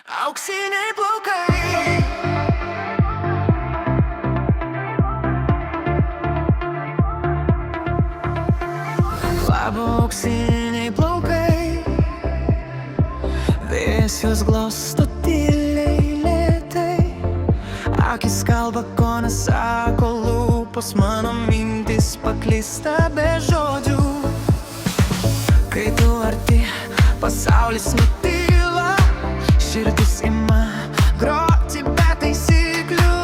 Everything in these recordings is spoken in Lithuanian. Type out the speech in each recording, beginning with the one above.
Auksiniai plaukai. Labo auksiniai plaukai, vėjas juos glosto tyliai lėtai. Akis kalba, ko nesako lūpos, mano mintis paklysta be žodžių. Kai tu arti, pasaulis nutyla, širdis ima groti be taisyklių.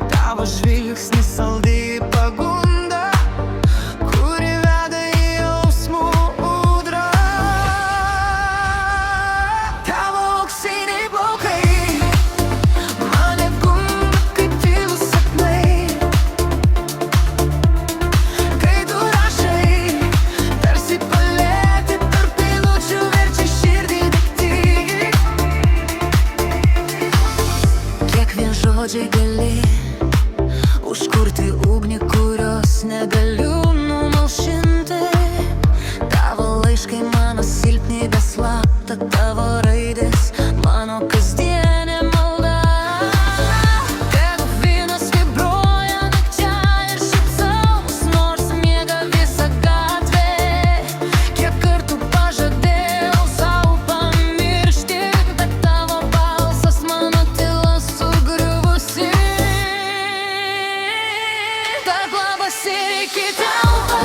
Tavo žvilgsnis saldi pagunda, kuri veda į jausmų ūdrą. Tavo auksiniai plaukai mane gunda kaip tylūs sapnai. Kai tu rašai, tarsi paletė tarp eilučių verčia širdį degti. Kiek vien žodžiai gali užkurti ugnį, kurios negaliu numalšinti. Tavo laiškai mano silpnybė slapta, tavo raidės mano kasdienė malda. Tegu vynas vibruoja nakčia ir šypsaus, nors miega visa gatvė. Kiek kartų pažadėjau sau pamiršti, bet tavo balsas mano tyla sugriuvusi. Так labas ir iki telpa,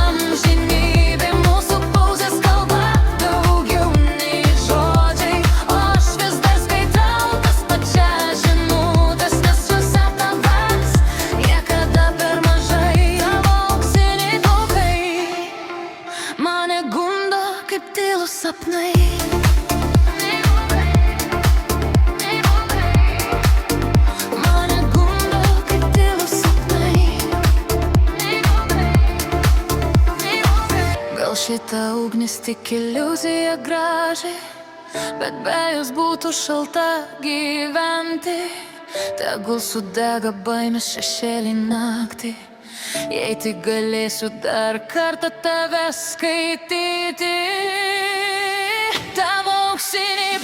amžinybė mūsų pauzės kalba. Daugiau nei žodžiai, o aš vis dar skaitau tas pačias žinutes, nes jose tavęs niekada per mažai. Tavo auksiniai plaukai mane gundo kaip tylūs sapnai. Mane gundo kaip tylūs sapnai. Gal šita ugnis tik iliuzija graži, bet be jos būtų šalta gyventi. Tegul sudega baimės šešėlį naktį, jei tik galėsiu dar kartą tave skaityti. Tavo auksiniai